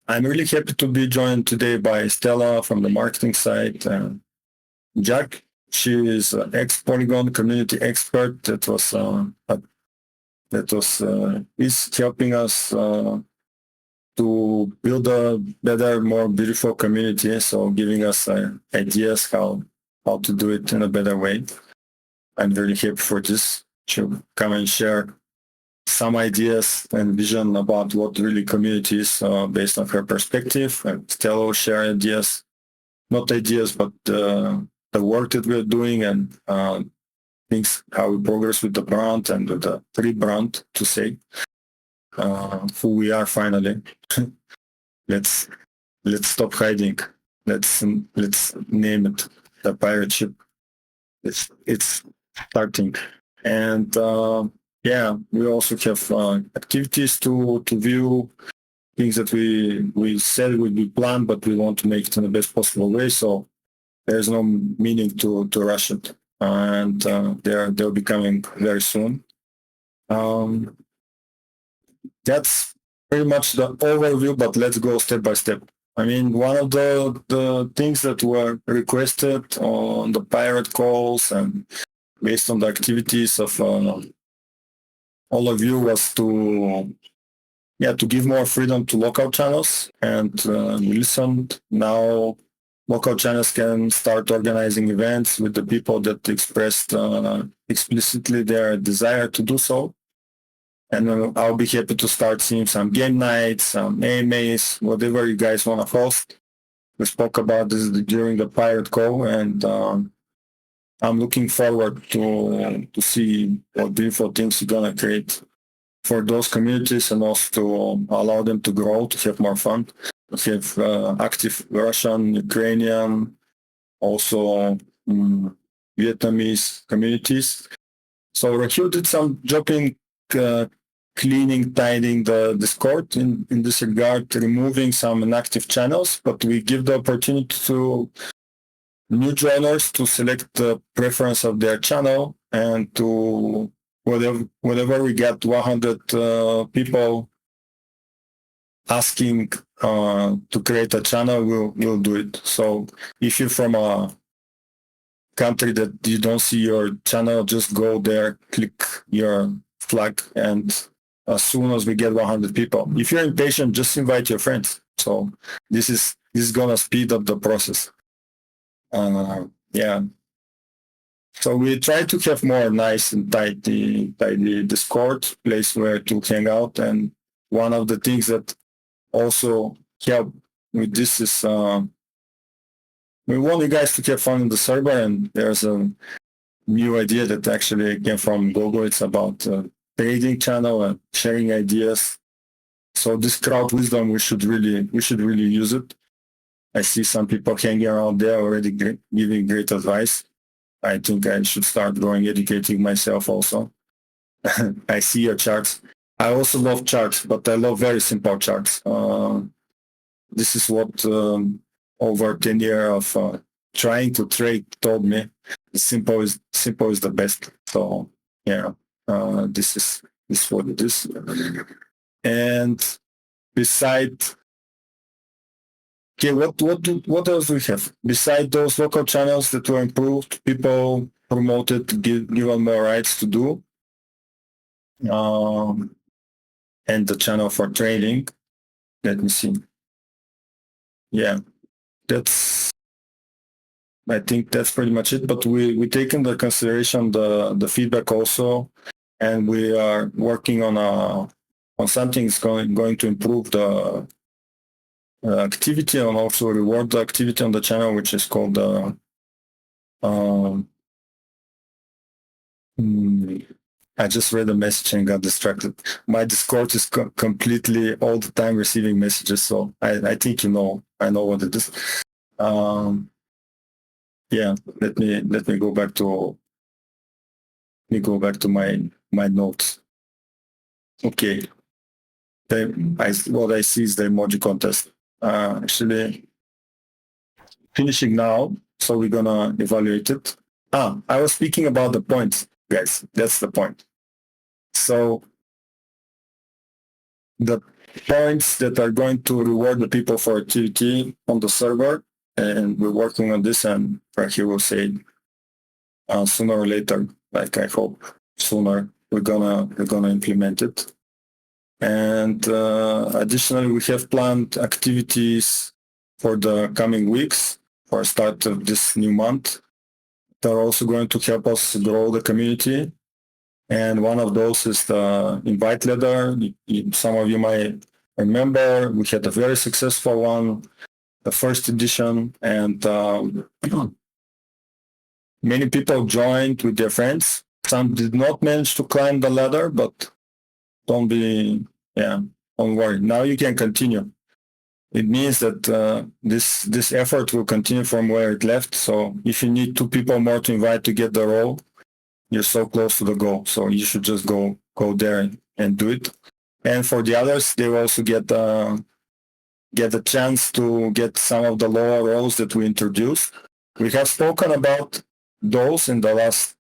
I'm really happy to be joined today by Stella from the marketing side. Jack, she is an ex-Polygon community expert is helping us to build a better, more beautiful community. So giving us ideas how to do it in a better way. I'm very happy for this to come and share some ideas and vision about what really community is based on her perspective. And Stella will share ideas, not ideas, but the work that we're doing and things, how we progress with the brand and with the rebrand, to say who we are finally. let's stop hiding. Let's name it the pirate ship. It's starting, and we also have activities to view, things that we said would be planned, but we want to make it in the best possible way. So there's no meaning to rush it, and they'll be coming very soon. That's pretty much the overview, but let's go step by step. I mean, one of the things that were requested on the pirate calls and based on the activities of all of you was to give more freedom to local channels, and we listened. Now local channels can start organizing events with the people that expressed explicitly their desire to do so. And I'll be happy to start seeing some game nights, some AMAs, whatever you guys want to host. We spoke about this during the pirate call, and I'm looking forward to see what beautiful things you're going to create for those communities, and also to allow them to grow, to have more fun. We have active Russian, Ukrainian, also Vietnamese communities. So Rahul did some job in cleaning, tidying the Discord in this regard, removing some inactive channels, but we give the opportunity to new joiners to select the preference of their channel, and to whatever we get 100 people asking to create a channel, we'll do it. So if you're from a country that you don't see your channel, just go there, click your flag, and as soon as we get 100 people, if you're impatient, just invite your friends. So this is gonna speed up the process. So we try to have more nice and tidy Discord place where to hang out. And one of the things that also help with this is we want you guys to have fun in the server, and there's a new idea that actually came from Google. It's about trading channel and sharing ideas. So this crowd wisdom, we should really use it. I see some people hanging around there already giving great advice. I think I should start going educating myself also. I see your charts. I also love charts, but I love very simple charts. This is what over 10 years of trying to trade told me. Simple is the best. So yeah, this is what it is. And beside, okay, what else do we have? Beside those local channels that were improved, people promoted, given more rights to do, and the channel for trading. Let me see. Yeah, I think that's pretty much it. But we take into consideration the feedback also, and we are working on something that's going to improve the activity and also reward the activity on the channel, which is called I just read a message and got distracted. My Discord is completely all the time receiving messages, so I think I know what it is. Let me go back to my notes. Okay. What I see is the emoji contest. Actually finishing now, so we're gonna evaluate it. I was speaking about the points, guys. That's the point. So the points that are going to reward the people for activity on the server, and we're working on this, and he will say sooner or later, like I hope sooner, we're gonna implement it. And additionally, we have planned activities for the coming weeks for start of this new month. They're also going to help us grow the community. And one of those is the invite letter. Some of you might remember we had a very successful one, the first edition, and many people joined with their friends. Some did not manage to climb the ladder, but don't worry. Now you can continue. It means that this effort will continue from where it left. So if you need 2 people more to invite to get the role, you're so close to the goal. So you should just go there and do it. And for the others, they will also get a chance to get some of the lower roles that we introduced. We have spoken about those in the last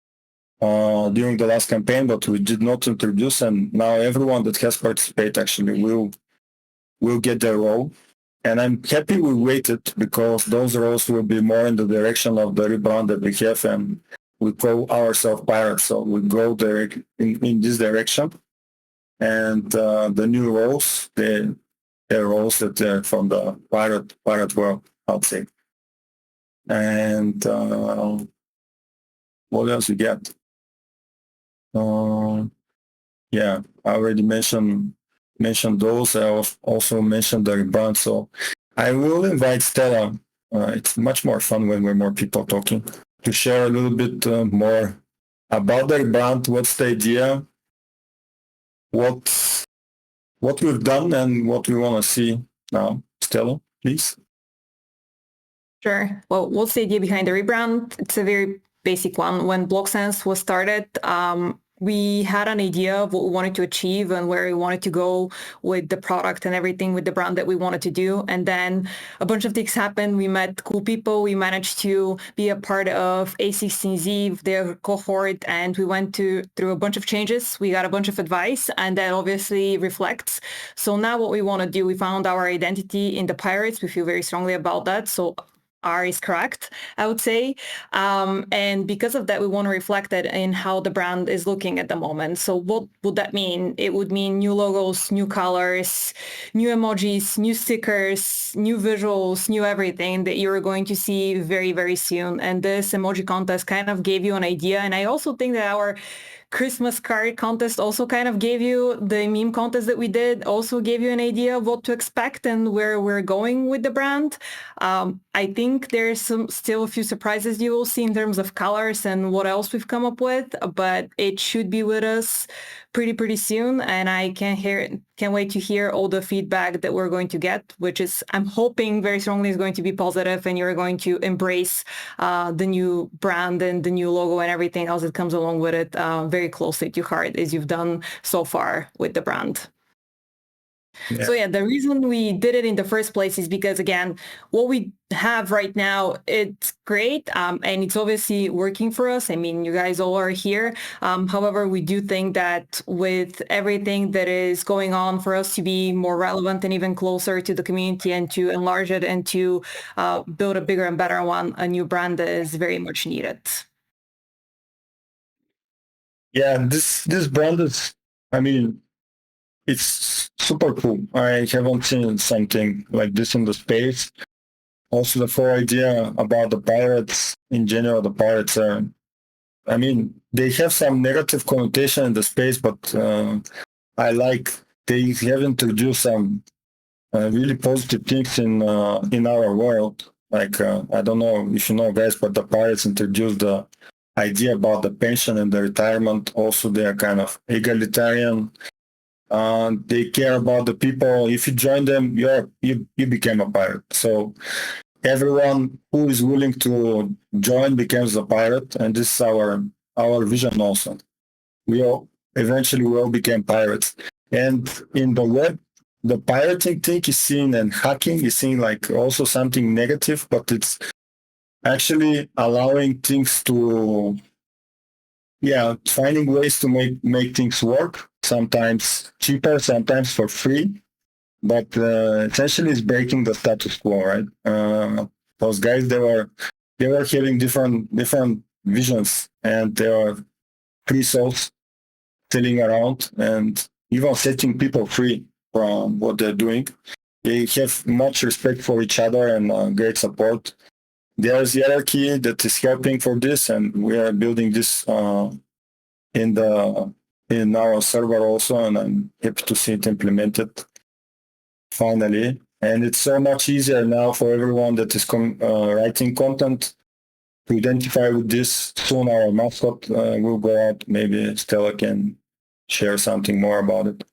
during the last campaign, but we did not introduce, and now everyone that has participated actually will get their role. And I'm happy we waited, because those roles will be more in the direction of the rebrand that we have, and we call ourselves pirates, so we go there in this direction. And the new roles, they're roles that are from the pirate world, I'd say. And what else we get? I already mentioned those. I also mentioned the rebrand. So I will invite Stella. It's much more fun when we're more people talking, to share a little bit more about the rebrand. What's the idea? What we've done and what we want to see now. Stella, please. Sure. Well, what's the idea behind the rebrand? It's a very basic one. When Blocksense was started, we had an idea of what we wanted to achieve and where we wanted to go with the product and everything with the brand that we wanted to do. And then a bunch of things happened. We met cool people. We managed to be a part of A16Z, their cohort, and we went through a bunch of changes. We got a bunch of advice, and that obviously reflects. So now what we want to do, we found our identity in the Pirates. We feel very strongly about that. So R is correct, I would say. And because of that, we want to reflect that in how the brand is looking at the moment. So what would that mean? It would mean new logos, new colors, new emojis, new stickers, new visuals, new everything that you're going to see very, very soon. And this emoji contest kind of gave you an idea. And I also think that our Christmas card contest also kind of gave you, the meme contest that we did also gave you an idea of what to expect and where we're going with the brand. I think there's still a few surprises you will see in terms of colors and what else we've come up with, but it should be with us pretty soon. And I can't wait to hear all the feedback that we're going to get, which is, I'm hoping very strongly is going to be positive, and you're going to embrace the new brand and the new logo and everything else that comes along with it very closely to heart, as you've done so far with the brand. Yeah. So the reason we did it in the first place is because, again, what we have right now, it's great, and it's obviously working for us. I mean, you guys all are here. However, we do think that with everything that is going on, for us to be more relevant and even closer to the community and to enlarge it and to build a bigger and better one, a new brand is very much needed. Yeah, this brand is, I mean, it's super cool. I haven't seen something like this in the space. Also, the whole idea about the pirates in general, the pirates are, I mean, they have some negative connotation in the space, but I like they have introduced some really positive things in our world. Like, I don't know if you know, guys, but the pirates introduced the idea about the pension and the retirement. Also, they are kind of egalitarian. They care about the people. If you join them, you became a pirate. So everyone who is willing to join becomes a pirate, and this is our vision also. We all became pirates. And in the web, the pirating thing is seen, and hacking is seen like also something negative, but it's actually allowing things to, finding ways to make things work, sometimes cheaper, sometimes for free. but essentially it's breaking the status quo, right? Those guys, they were having different visions, and they were free souls sailing around and even setting people free from what they're doing. They have much respect for each other and great support. There's hierarchy that is helping for this, and we are building this in the in our server also, and I'm happy to see it implemented finally. And it's so much easier now for everyone that is writing content to identify with this. Soon our mascot will go out. Maybe Stella can share something more about it.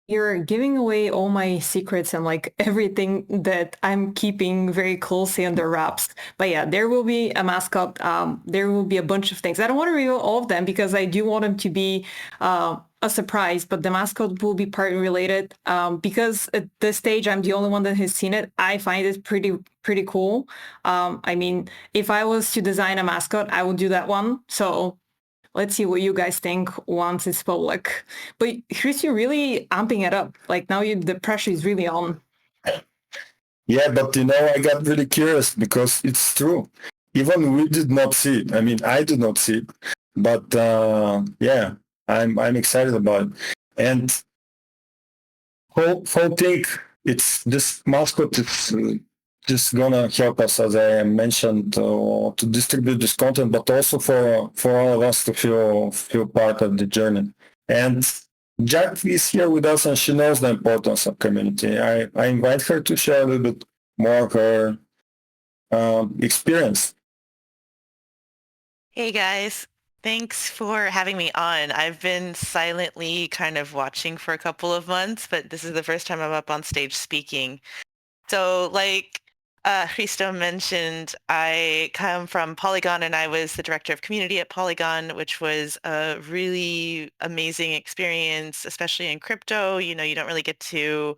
You're giving away all my secrets and like everything that I'm keeping very closely under wraps. But yeah, there will be a mascot. There will be a bunch of things. I don't want to reveal all of them because I do want them to be a surprise, but the mascot will be part related. Because at this stage, I'm the only one that has seen it. I find it pretty cool. I mean, if I was to design a mascot, I would do that one. So let's see what you guys think once it's public. But Chris, you're really amping it up. Like now the pressure is really on. Yeah, but I got really curious because it's true. Even we did not see it. I mean, I did not see it, but yeah, I'm excited about it. And whole thing, it's this mascot is just gonna help us, as I mentioned, to distribute this content, but also for all of us to feel part of the journey. And Jack is here with us, and she knows the importance of community. I invite her to share a little bit more of her experience. Hey guys, thanks for having me on. I've been silently kind of watching for a couple of months, but this is the first time I'm up on stage speaking. So like Christo mentioned, I come from Polygon and I was the director of community at Polygon, which was a really amazing experience, especially in crypto. You don't really get to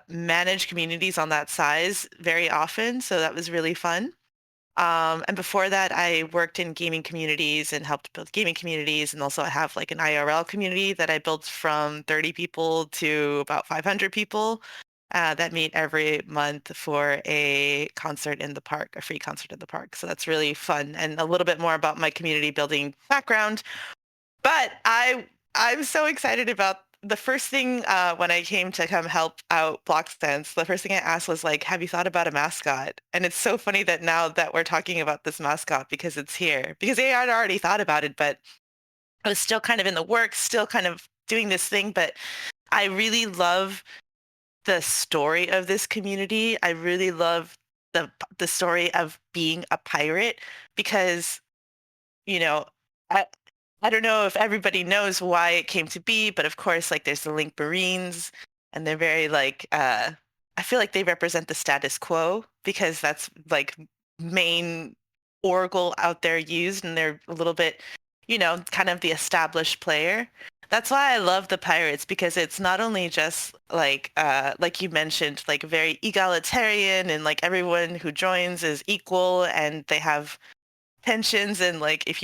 manage communities on that size very often, so that was really fun. And before that, I worked in gaming communities and helped build gaming communities. And also I have like an IRL community that I built from 30 people to about 500 people that meet every month for a concert in the park, a free concert in the park. So that's really fun and a little bit more about my community building background. But I'm so excited about the first thing when I came to come help out Blocksense, the first thing I asked was like, have you thought about a mascot? And it's so funny that now that we're talking about this mascot because it's here, because I had already thought about it, but I was still kind of in the works, still kind of doing this thing. But I really love the story of this community. I really love the story of being a pirate because, you know, I, I don't know if everybody knows why it came to be, but of course, like there's the Link Marines, and they're very like I feel like they represent the status quo because that's like main Oracle out there used, and they're a little bit, kind of the established player. That's why I love the pirates because it's not only just like you mentioned, like very egalitarian and like everyone who joins is equal and they have pensions and like if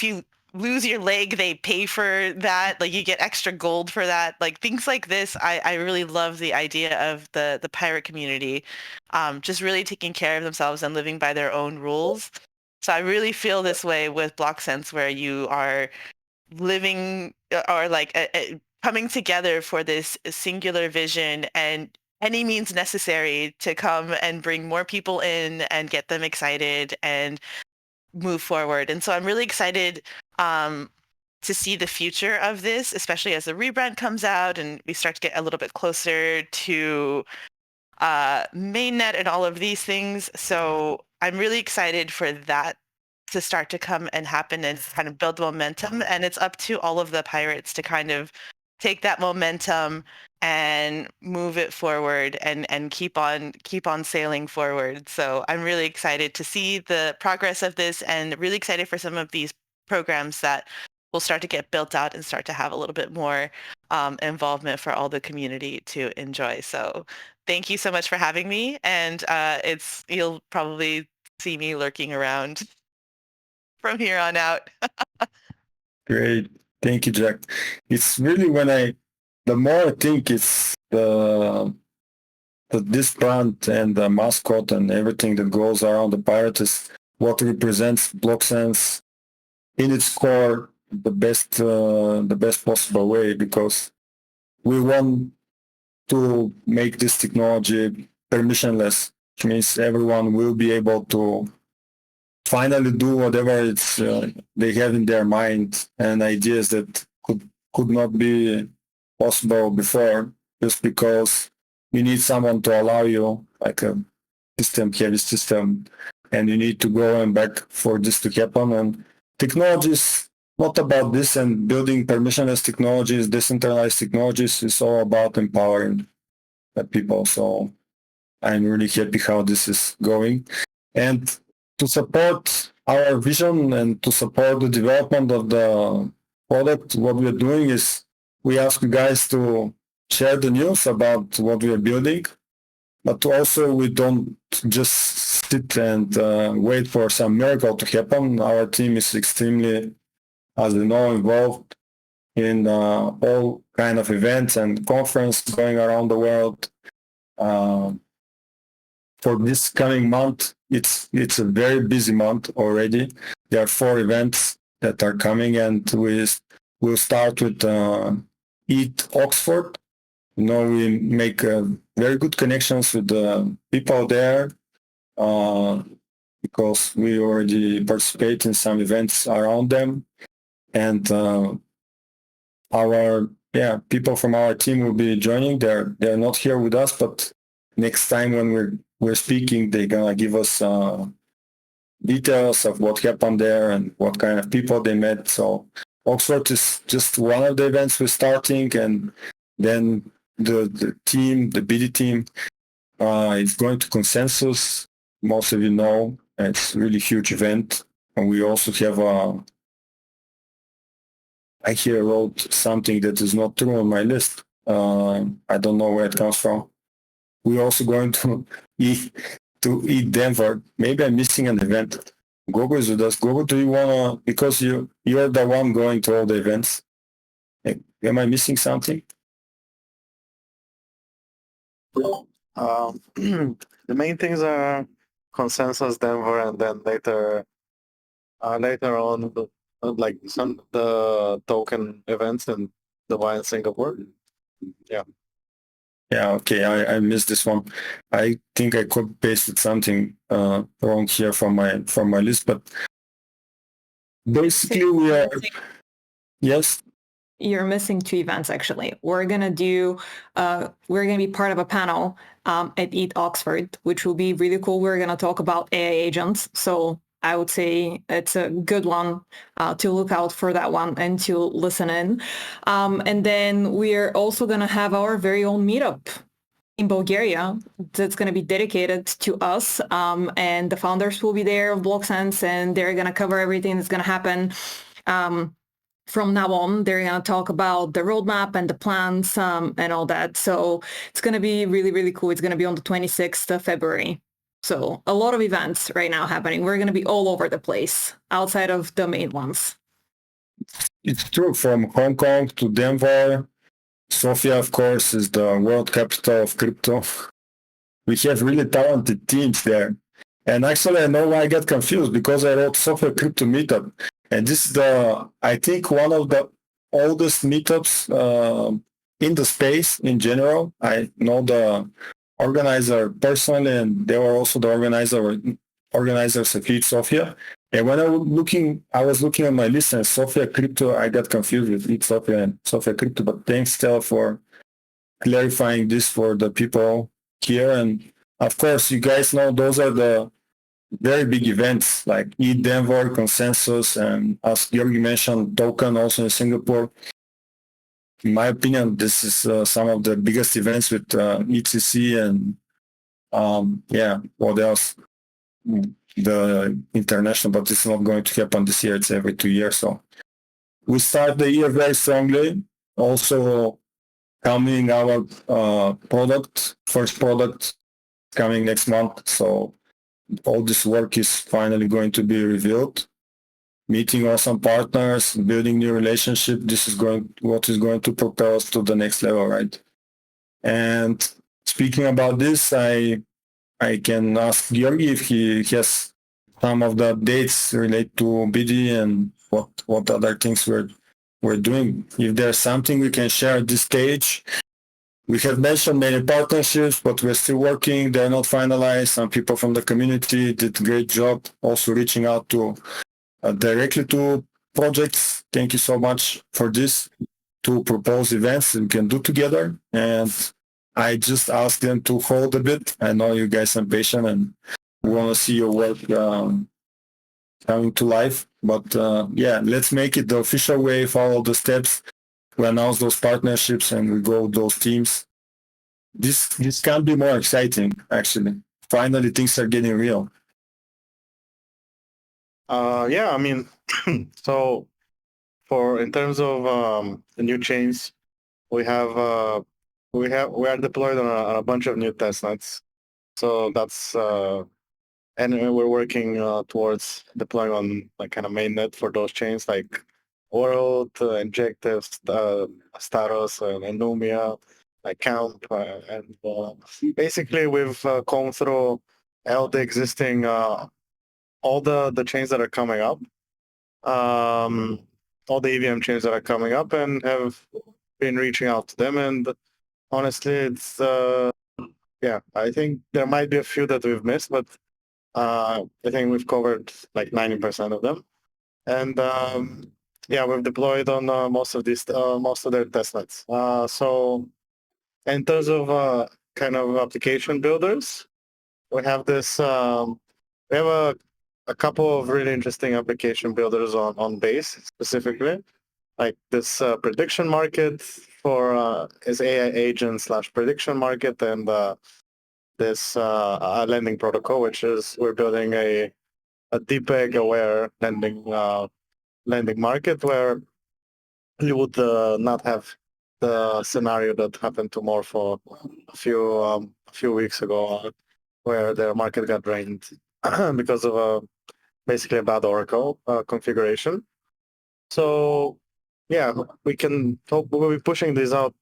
you lose your leg they pay for that, like you get extra gold for that, like things like this. I really love the idea of the pirate community just really taking care of themselves and living by their own rules. So I really feel this way with Blocksense where you are living or like coming together for this singular vision and any means necessary to come and bring more people in and get them excited and move forward. And so I'm really excited to see the future of this, especially as the rebrand comes out and we start to get a little bit closer to mainnet and all of these things. So I'm really excited for that to start to come and happen and kind of build momentum. And it's up to all of the pirates to kind of take that momentum and move it forward and keep on sailing forward. So I'm really excited to see the progress of this and really excited for some of these programs that will start to get built out and start to have a little bit more involvement for all the community to enjoy. So thank you so much for having me. And you'll probably see me lurking around from here on out. Great. Thank you, Jack. It's really when I the more I think it's this brand and the mascot and everything that goes around the pirate is what represents Blocksense in its core the best possible way, because we want to make this technology permissionless, which means everyone will be able to finally do whatever it's they have in their mind and ideas that could not be possible before, just because you need someone to allow you, like a heavy system, and you need to go and back for this to happen. And technology is not about this, and building permissionless technologies, decentralized technologies is all about empowering people. So I'm really happy how this is going. And to support our vision and to support the development of the product, what we're doing is we ask you guys to share the news about what we are building, but also we don't just sit and wait for some miracle to happen. Our team is extremely, as you know, involved in all kind of events and conferences going around the world. For this coming month, it's a very busy month already. There are 4 events that are coming, and we'll start with ETH Oxford. You know, we make very good connections with the people there because we already participate in some events around them, and our people from our team will be joining. They're not here with us, but next time when we're speaking, they're gonna give us details of what happened there and what kind of people they met. So Oxford is just one of the events we're starting, and then the team, the BD team, is going to Consensus. Most of you know, it's a really huge event. And we also have I here wrote something that is not true on my list. I don't know where it comes from. We're also going to ETH Denver. Maybe I'm missing an event. Gogo is with us. Gogo, do you wanna, because you're the one going to all the events. Am I missing something? The main things are Consensus Denver, and then later on, like the token events and the one in Singapore. Yeah. Yeah, okay, I missed this one. I think I could pasted something wrong here from my list, but basically we are, yes. You're missing 2 events, actually. We're gonna be part of a panel at ETH Oxford, which will be really cool. We're gonna talk about AI agents. So I would say it's a good one to look out for, that one, and to listen in. And then we're also gonna have our very own meetup in Bulgaria that's going to be dedicated to us, and the founders will be there of Blocksense, and they're going to cover everything that's going to happen from now on. They're going to talk about the roadmap and the plans and all that. So it's going to be really, really cool. It's going to be on the 26th of February. So a lot of events right now happening. We're going to be all over the place outside of the main ones. It's true, from Hong Kong to Denver. Sofia, of course, is the world capital of crypto. We have really talented teams there. And actually, I know why I got confused, because I wrote Sofia Crypto Meetup. And this is I think, one of the oldest meetups in the space in general. I know the organizer personally, and they were also the organizers of ETH Sofia. And when I was looking on my list and Sofia Crypto, I got confused with ETH Sofia and Sofia Crypto. But thanks, Stella, for clarifying this for the people here. And of course, you guys know those are the very big events like ETH Denver, Consensus, and as Georgi mentioned, Token also in Singapore. In my opinion, this is some of the biggest events with ETC and what else? The international, but it's not going to happen this year. It's every 2 years. So we start the year very strongly. Also coming our first product coming next month. So all this work is finally going to be revealed. meeting awesome partners, building new relationship. This is what is going to propel us to the next level, right? And speaking about this, I can ask Georgi if he has some of the updates relate to BD and what other things we're doing. If there's something we can share at this stage. We have mentioned many partnerships, but we're still working. They're not finalized. Some people from the community did a great job also reaching out to directly to projects. Thank you so much for this, to propose events we can do together. And I just asked them to hold a bit. I know you guys are patient and we want to see your work coming to life. But yeah, let's make it the official way, follow the steps. We announce those partnerships and we grow those teams. This can be more exciting, actually. Finally, things are getting real. Yeah, I mean, so for in terms of the new chains, we are deployed on a bunch of new testnets. So that's and we're working towards deploying on like kind of mainnet for those chains like World, Injective, Status, and Numia, like Camp, and basically we've gone through all the existing all the chains that are coming up, all the EVM chains that are coming up, and have been reaching out to them. And honestly, it's yeah, I think there might be a few that we've missed, but I think we've covered like 90% of them. And yeah, we've deployed on most of their testnets. So in terms of kind of application builders, we have this. We have a couple of really interesting application builders on Base specifically, like this prediction market for is AI agent / prediction market, and this lending protocol, which is we're building a DPEG aware lending market where you would not have the scenario that happened to Morpho a few weeks ago, where their market got drained because of basically a bad Oracle configuration. So yeah, we'll be pushing these out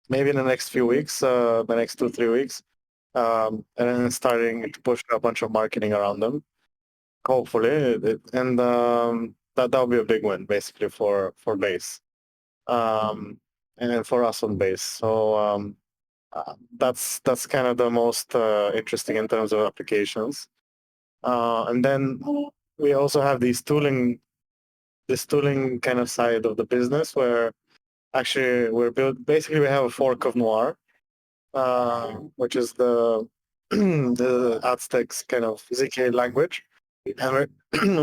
maybe in the next few weeks, the next 2-3 weeks, and then starting to push a bunch of marketing around them. Hopefully, that'll be a big win basically for Base, and for us on Base. So that's kind of the most interesting in terms of applications. And then we also have this tooling kind of side of the business where actually basically we have a fork of Noir, which is the the Aztecs kind of ZK language, and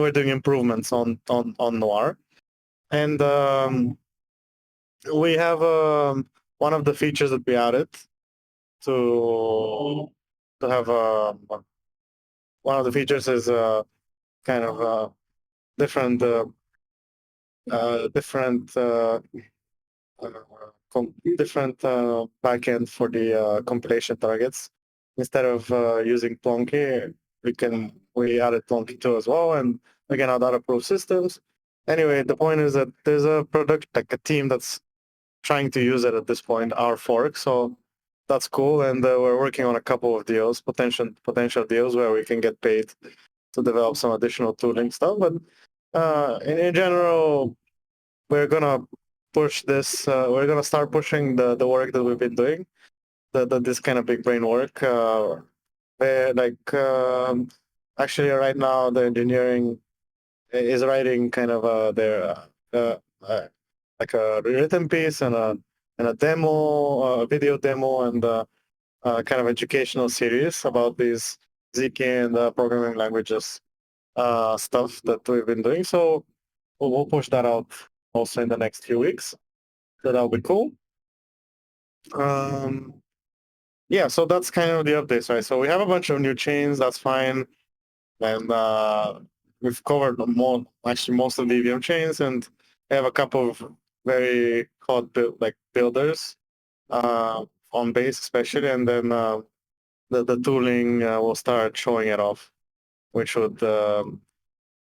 we're doing improvements on Noir, and we have one of the features that we added to have one of the features is kind of different backend for the compilation targets. Instead of using Plonky, we added Plonky 2 as well, and we can add other proof systems. Anyway, the point is that there's a team that's trying to use it at this point, our fork. So that's cool, and we're working on a couple of deals, potential deals where we can get paid to develop some additional tooling stuff. But in general, we're gonna push this. We're gonna start pushing the work that we've been doing, this kind of big brain work. Actually, right now the engineering is writing kind of their like a written piece and a demo, a video demo, and kind of educational series about these ZK and programming languages stuff that we've been doing. So we'll push that out also in the next few weeks. So that'll be cool. Yeah, so that's kind of the updates, right? So we have a bunch of new chains, that's fine. And we've covered most of the EVM chains, and we have a couple of very hot builders on Base especially, and then the tooling will start showing it off, which would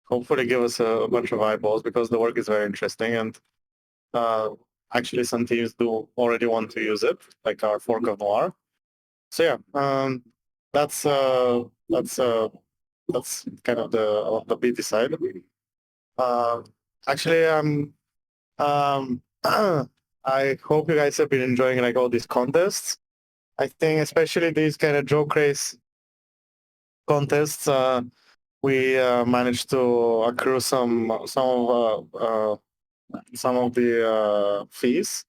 hopefully give us a bunch of eyeballs because the work is very interesting, and actually some teams do already want to use it, like our fork of Noir. So yeah, that's kind of the BT side. Actually, I hope you guys have been enjoying like all these contests. I think especially these kind of joke race contests, we managed to accrue some of the fees,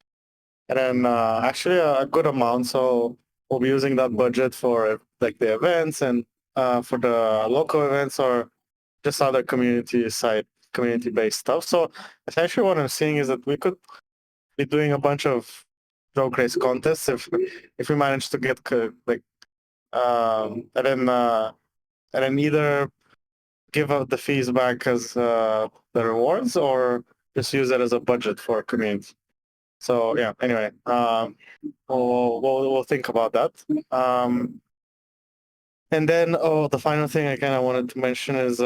and then actually a good amount. So we'll be using that budget for like the events and for the local events or just other community-based stuff. So essentially, what I'm seeing is that we could be doing a bunch of joke race contests if we manage to get and then either give out the fees back as the rewards or just use it as a budget for community. So yeah, anyway, we'll think about that. And then the final thing I kind of wanted to mention is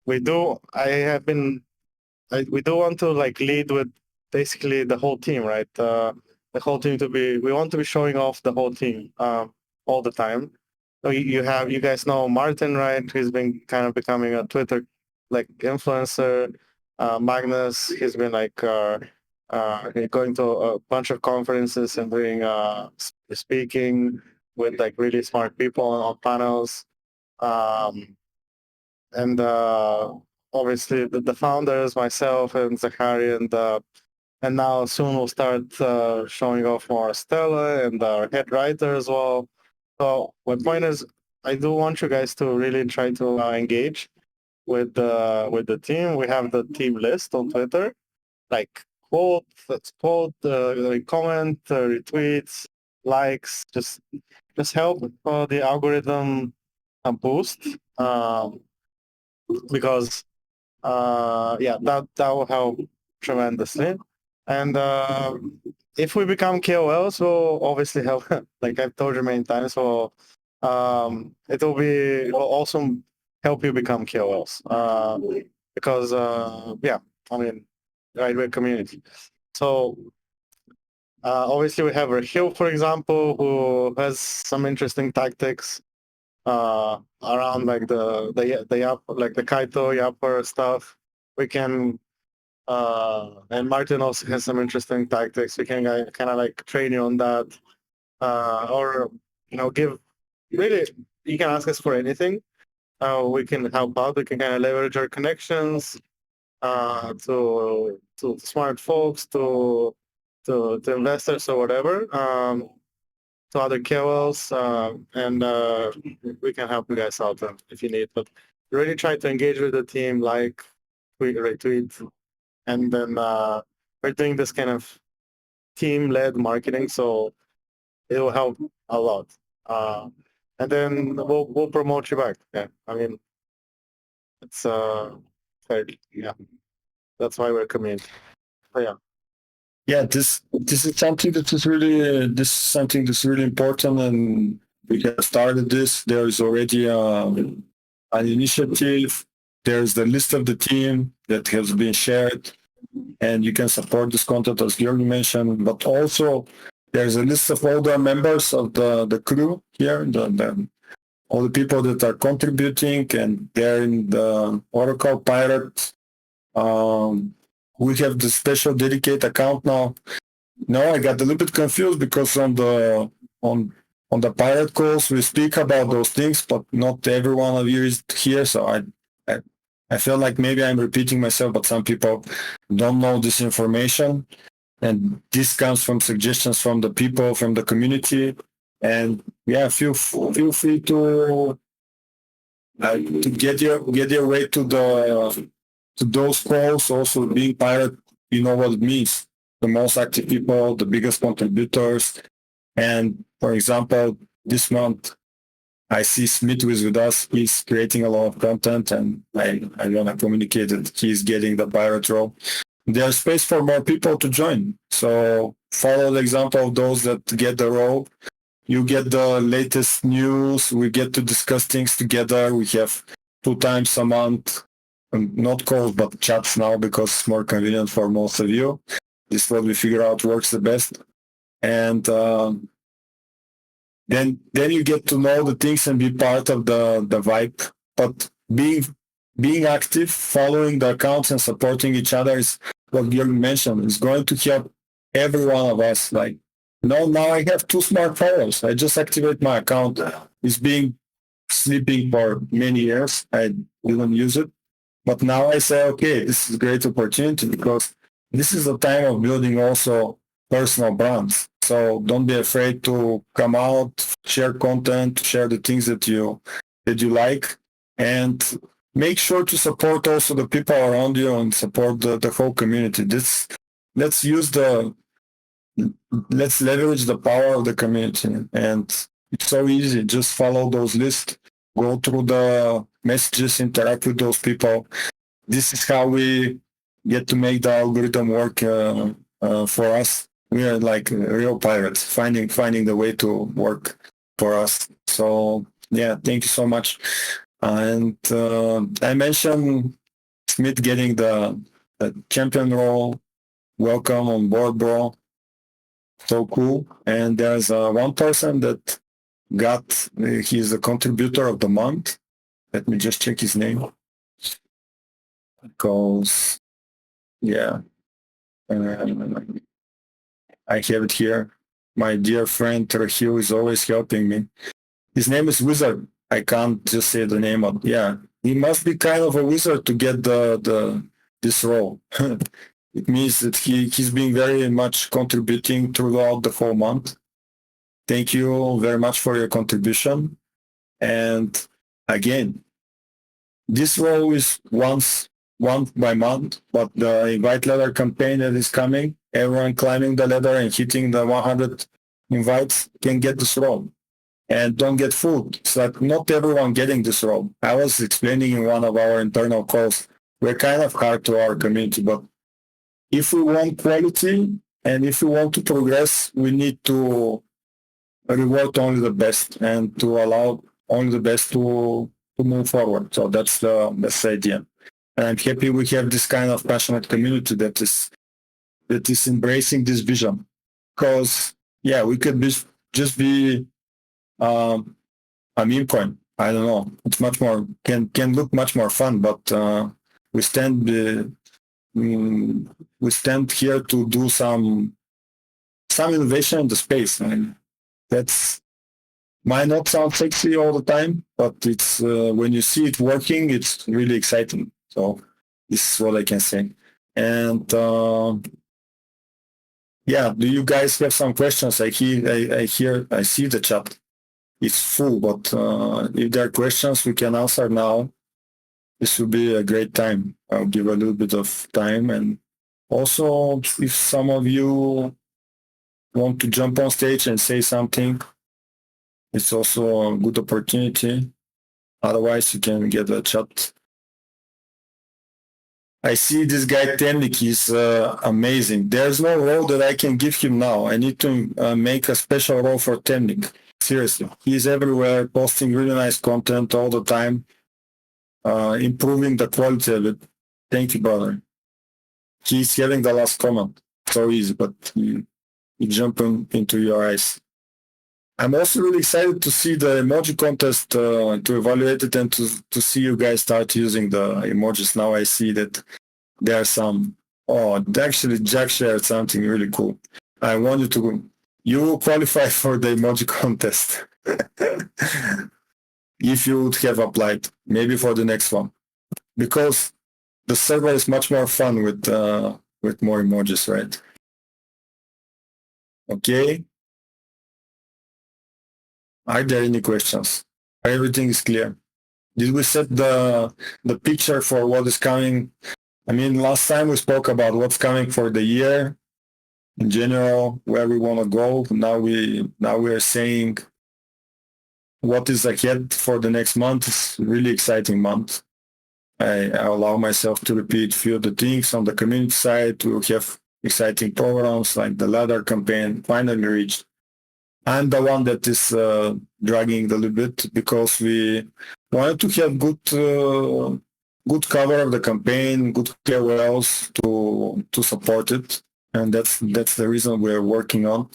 we do want to like lead with basically the whole team, right? The whole team we want to be showing off the whole team all the time. So you guys know Martin, right? He's been kind of becoming a Twitter like influencer. Magnus, he's been like going to a bunch of conferences and doing speaking with like really smart people on panels. And obviously the founders, myself and Zachary, and now soon we'll start showing off more Stella and our head writer as well. So my point is, I do want you guys to really try to engage with the team. We have the team list on Twitter, like quote, comment, retweets, likes, just help the algorithm boost. Because that will help tremendously. And if we become KOLs, we'll obviously help. Like I've told you many times, so it will also help you become KOLs. Because I mean, right, we're a community. So obviously we have Rahil, for example, who has some interesting tactics around like the Yap, like the Kaito Yapper stuff. We can and Martin also has some interesting tactics. We can kind of like train you on that, or give really. You can ask us for anything. We can help out. We can kind of leverage our connections to smart folks, to investors or whatever. To other KOLs, and we can help you guys out if you need. But really try to engage with the team, like retweet, and then we're doing this kind of team-led marketing, so it will help a lot. And then we'll promote you back. Yeah, I mean, it's yeah, that's why we're coming. So, yeah. Yeah, this is something that is really important, and we have started this. There is already an initiative. There's the list of the team that has been shared, and you can support this content as Georgi mentioned. But also, there's a list of all the members of the crew here, all the people that are contributing, and they're in the Oracle Pirate. We have the special dedicated account now. No, I got a little bit confused because on the pirate calls we speak about those things, but not every one of you is here. So I feel like maybe I'm repeating myself, but some people don't know this information, and this comes from suggestions from the people from the community. And yeah, feel free to get your way to those calls. Also, being pirate, you know what it means. The most active people, the biggest contributors. And for example, this month, I see Smith was with us. He's creating a lot of content, and I want to communicate that he's getting the pirate role. There's space for more people to join. So follow the example of those that get the role You get the latest news. We get to discuss things together. We have 2 times a month, not calls, but chats now because it's more convenient for most of you. This is what we figure out works the best. And then you get to know the things and be part of the vibe. But being active, following the accounts and supporting each other is what Jürgen mentioned. Is going to help every one of us. Like, now I have 2 smart followers. I just activate my account. It's been sleeping for many years. I didn't use it. But now I say, okay, this is a great opportunity because this is the time of building also personal brands. So don't be afraid to come out, share content, share the things that you like, and make sure to support also the people around you and support the whole community. Let's leverage the power of the community. And it's so easy. Just follow those lists, go through the messages, interact with those people. This is how we get to make the algorithm work for us. We are like real pirates, finding the way to work for us. So yeah, thank you so much. And I mentioned Smith getting the champion role. Welcome on board, bro. So cool. And there's one person that got, he's a contributor of the month. Let me just check his name. Because, yeah, I have it here. My dear friend Rahil is always helping me. His name is Wizard. I can't just say the name of, yeah. He must be kind of a wizard to get this role. It means that he's been very much contributing throughout the whole month. Thank you very much for your contribution. And again, this role is once by month, but the invite ladder campaign that is coming, everyone climbing the ladder and hitting the 100 invites can get this role. And don't get fooled. It's like not everyone getting this role. I was explaining in one of our internal calls, we're kind of hard to our community, but if we want quality and if we want to progress, we need to reward only the best and to allow only the best to move forward. So that's the idea. And I'm happy we have this kind of passionate community that is embracing this vision. Because yeah, we could just be a meme coin. I don't know. It's much more can look much more fun, but we stand here to do some innovation in the space. And that's might not sound sexy all the time, but it's when you see it working, it's really exciting. So this is what I can say. And yeah, do you guys have some questions? I see the chat. It's full, but if there are questions, we can answer now. This will be a great time. I'll give a little bit of time. And also, if some of you want to jump on stage and say something, it's also a good opportunity. Otherwise, you can get a chat. I see this guy Temnik is amazing. There's no role that I can give him now. I need to make a special role for Temnik. Seriously, he's everywhere, posting really nice content all the time, improving the quality of it. Thank you, brother. He's having the last comment. So easy, but you jump into your eyes. I'm also really excited to see the emoji contest, to evaluate it and to see you guys start using the emojis. Now I see that there are some, actually Jack shared something really cool. I want you will qualify for the emoji contest if you would have applied, maybe for the next one, because the server is much more fun with more emojis, right? Okay. Are there any questions? Everything is clear. Did we set the picture for what is coming? I mean, last time we spoke about what's coming for the year in general, where we want to go. Now we are saying what is ahead for the next month. It's a really exciting month. I allow myself to repeat a few of the things on the community side. We'll have exciting programs like the ladder campaign finally reached I'm the one that is dragging a little bit because we wanted to have good cover of the campaign, good KOLs to support it, and that's the reason we're working on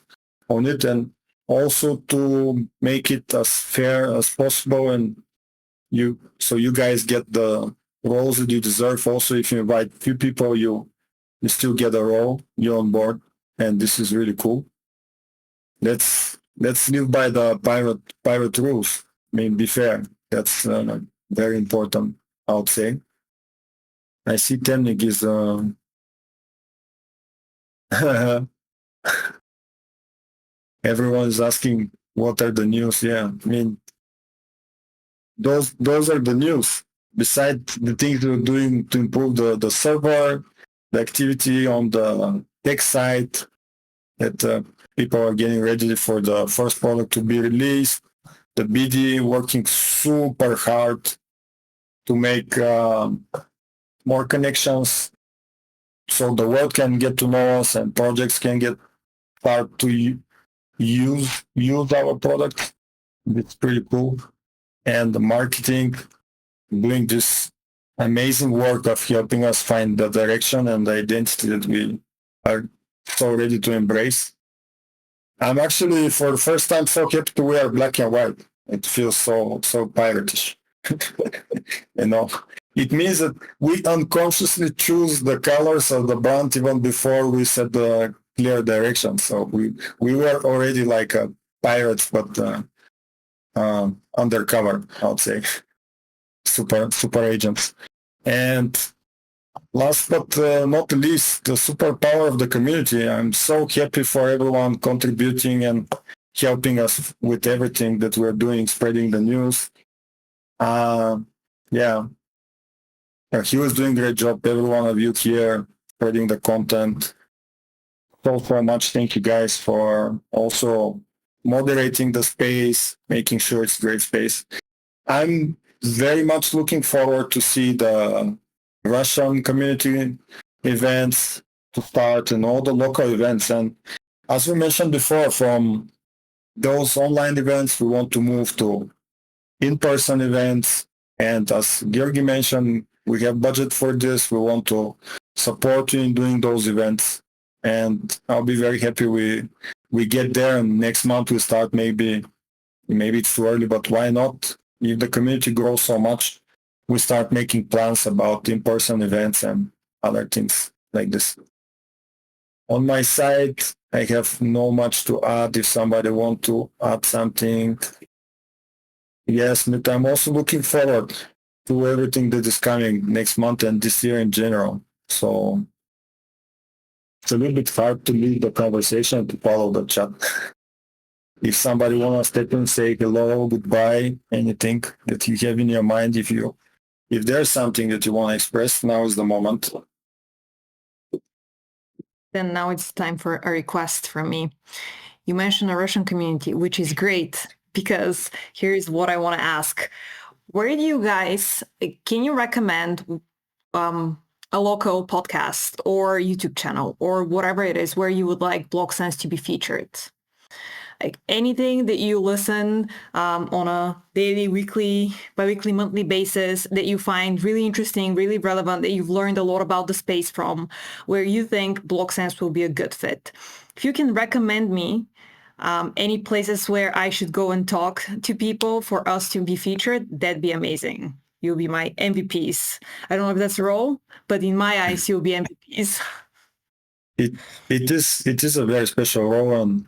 it, and also to make it as fair as possible, and you guys get the roles that you deserve. Also, if you invite few people, you still get a role. You're on board, and this is really cool. Let's live by the pirate rules. I mean, be fair. That's very important, I would say. I see Temnik is everyone is asking what are the news. Yeah, I mean, those are the news. Besides the things we're doing to improve the server, the activity on the tech side, that people are getting ready for the first product to be released. The BD working super hard to make more connections so the world can get to know us and projects can get start to use our product. It's pretty cool. And the marketing doing this amazing work of helping us find the direction and the identity that we are so ready to embrace. I'm actually, for the first time, so happy to wear black and white. It feels so piratish. You know, it means that we unconsciously choose the colors of the brand even before we set the clear direction. So we were already like pirates, but undercover, I would say, super agents. And last but not least, the superpower of the community. I'm so happy for everyone contributing and helping us with everything that we're doing, spreading the news. Yeah, he was doing a great job. Every one of you here spreading the content. So much. Thank you guys for also moderating the space, making sure it's a great space. I'm very much looking forward to see the Russian community events to start and all the local events. And as we mentioned before, from those online events, we want to move to in-person events. And as Georgi mentioned, we have budget for this. We want to support you in doing those events. And I'll be very happy we get there, and next month we start. Maybe it's too early, but why not? If the community grows so much, we start making plans about in-person events and other things like this. On my side, I have no much to add. If somebody wants to add something, yes, but I'm also looking forward to everything that is coming next month and this year in general. So it's a little bit hard to leave the conversation to follow the chat. If somebody want to step in, say hello, goodbye, anything that you have in your mind, if there's something that you want to express, now is the moment. Then now it's time for a request from me. You mentioned a Russian community, which is great, because here's what I want to ask. Where do you guys, can you recommend a local podcast or YouTube channel or whatever it is where you would like Blocksense to be featured? Like anything that you listen on a daily, weekly, bi-weekly, monthly basis that you find really interesting, really relevant, that you've learned a lot about the space from, where you think Blocksense will be a good fit. If you can recommend me any places where I should go and talk to people for us to be featured, that'd be amazing. You'll be my MVPs. I don't know if that's a role, but in my eyes, you'll be MVPs. It is a very special role, and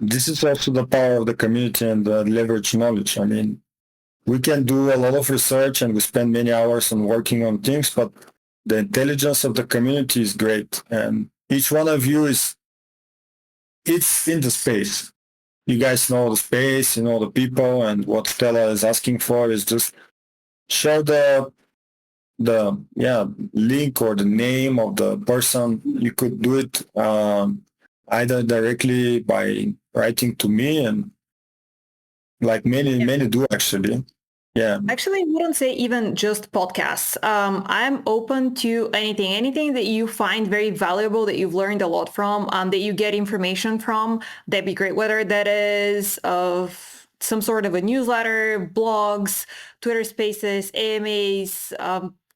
this is also the power of the community and leverage knowledge. I mean, we can do a lot of research and we spend many hours on working on things, but the intelligence of the community is great. And each one of you it's in the space. You guys know the space, you know the people, and what Stella is asking for is just share the link or the name of the person. You could do it either directly by writing to me, and like many do actually, Yeah. Actually, I wouldn't say even just podcasts. I'm open to anything that you find very valuable, that you've learned a lot from, that you get information from. That'd be great. Whether that is of some sort of a newsletter, blogs, Twitter Spaces, AMAs,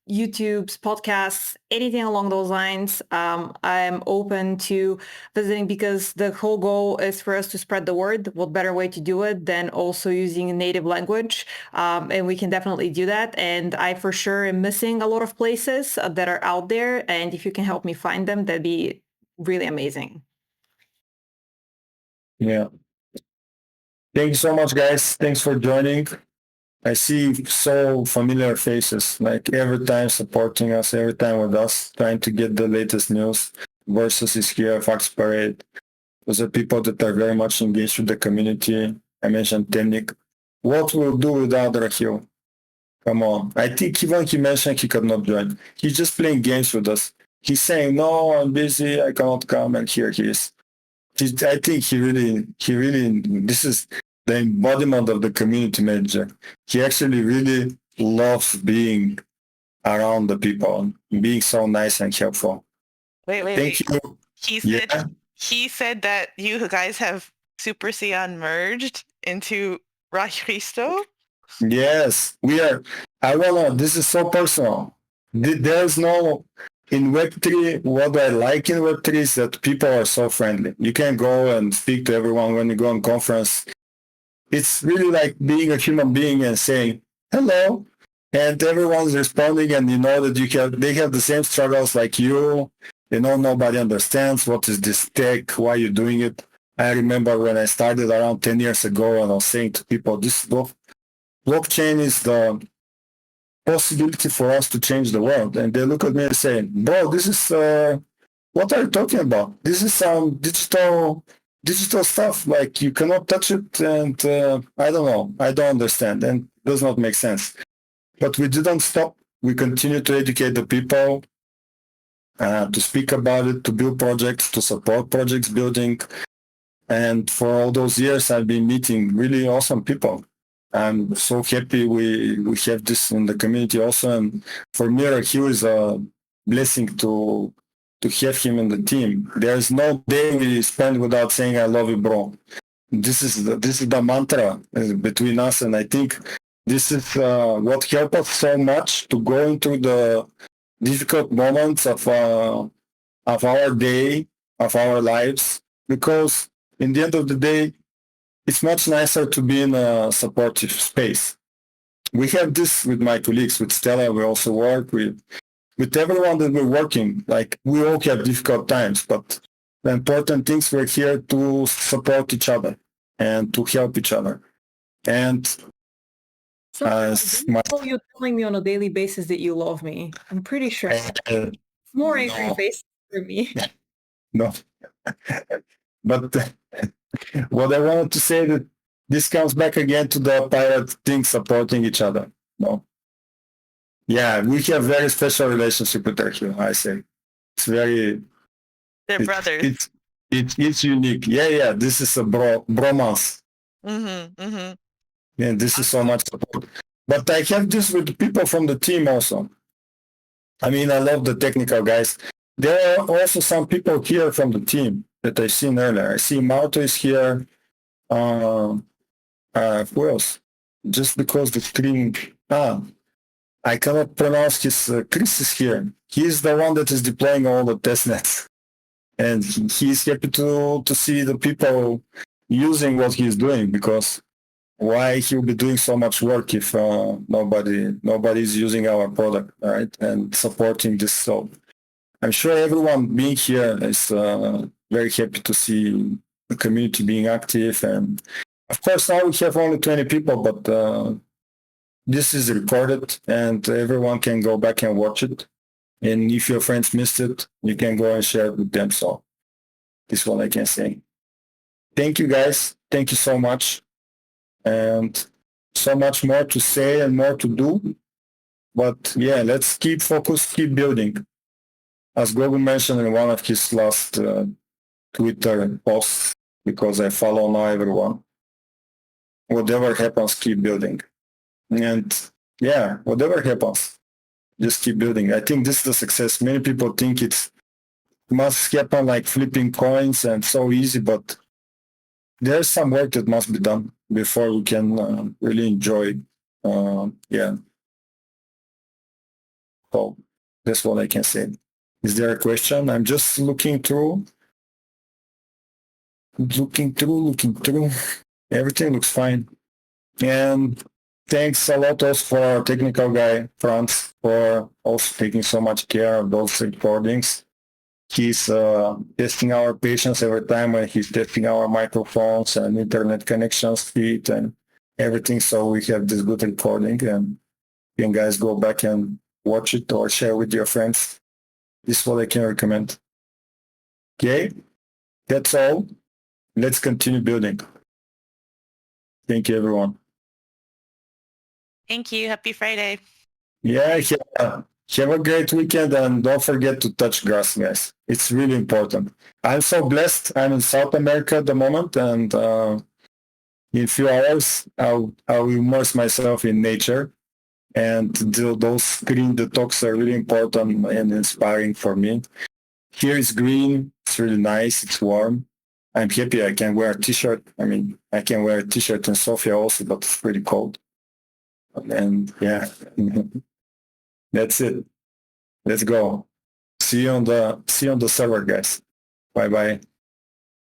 YouTube's podcasts, anything along those lines. I'm open to visiting, because the whole goal is for us to spread the word. What better way to do it than also using a native language? And we can definitely do that. And I for sure am missing a lot of places that are out there. And if you can help me find them, that'd be really amazing. Yeah. Thank you so much, guys. Thanks for joining. I see so familiar faces, like every time supporting us, every time with us, trying to get the latest news. Versus is here, Fox Parade. Those are people that are very much engaged with the community. I mentioned Temnik. What we'll do without Rahil? Come on. I think even he mentioned he could not join. He's just playing games with us. He's saying, no, I'm busy, I cannot come, and here he is. I think he really, this is the embodiment of the community manager. He actually really loves being around the people, being so nice and helpful. Thank you. He said that you guys have Super Sion merged into Rajristo. Yes, we are. This is so personal. There's no, in Web3, what I like in Web3 is that people are so friendly. You can go and speak to everyone when you go on conference. It's really like being a human being and saying, hello, and everyone's responding, and you know that they have the same struggles like you. You know, nobody understands what is this tech, why you're doing it. I remember when I started around 10 years ago, and I was saying to people, this blockchain is the possibility for us to change the world. And they look at me and say, bro, this is, what are you talking about? This is some digital stuff, like you cannot touch it, and I don't know, I don't understand, and it does not make sense. But we didn't stop. We continue to educate the people, to speak about it, to build projects, to support projects building. And for all those years, I've been meeting really awesome people. I'm so happy we have this in the community also. And for me, Rahil is a blessing to have him in the team. There's no day we spend without saying, I love you, bro. This is the mantra between us. And I think this is what helped us so much to go into the difficult moments of our day, of our lives, because in the end of the day, it's much nicer to be in a supportive space. We have this with my colleagues, with Stella. We also work with everyone that we're working. Like, we all have difficult times, but the important things, we're here to support each other and to help each other. And you're telling me on a daily basis that you love me. I'm pretty sure. More angry face for me. No. But what I wanted to say, that this comes back again to the pirate thing, supporting each other. No. Yeah, we have very special relationship with Turkey, I say. It's very... They're brothers. It's unique. Yeah. This is a bromance. Mm-hmm, mm-hmm. And this is so much support. But I have this with people from the team also. I mean, I love the technical guys. There are also some people here from the team that I've seen earlier. I see Marto is here. Who else? Just because the screen... I cannot pronounce his... Chris is here. He's the one that is deploying all the testnets. And he's happy to see the people using what he's doing, because why he'll be doing so much work if nobody is using our product, right? And supporting this. So I'm sure everyone being here is very happy to see the community being active. And of course, now we have only 20 people, but this is recorded and everyone can go back and watch it. And if your friends missed it, you can go and share it with them. So this is what I can say. Thank you, guys. Thank you so much. And so much more to say and more to do. But yeah, let's keep focused, keep building. As Gogu mentioned in one of his last Twitter posts, because I follow now everyone. Whatever happens, keep building. And yeah, whatever happens, just keep building. I think this is a success. Many people think it must happen like flipping coins and so easy, but there's some work that must be done before we can really enjoy. Yeah. So that's what I can say. Is there a question? I'm just looking through. Everything looks fine. And thanks a lot also for our technical guy, Franz, for also taking so much care of those recordings. He's testing our patience every time when he's testing our microphones and internet connection speed and everything. So we have this good recording, and you can guys go back and watch it or share with your friends. This is what I can recommend. Okay, that's all. Let's continue building. Thank you, everyone. Thank you. Happy Friday. Yeah, have a great weekend, and don't forget to touch grass, guys. It's really important. I'm so blessed. I'm in South America at the moment, and in a few hours, I'll immerse myself in nature. And those green detox are really important and inspiring for me. Here is green. It's really nice. It's warm. I'm happy I can wear a t-shirt. I mean, I can wear a t-shirt in Sofia also, but it's pretty cold. And yeah, that's it. Let's go. See you on the server, guys. Bye bye.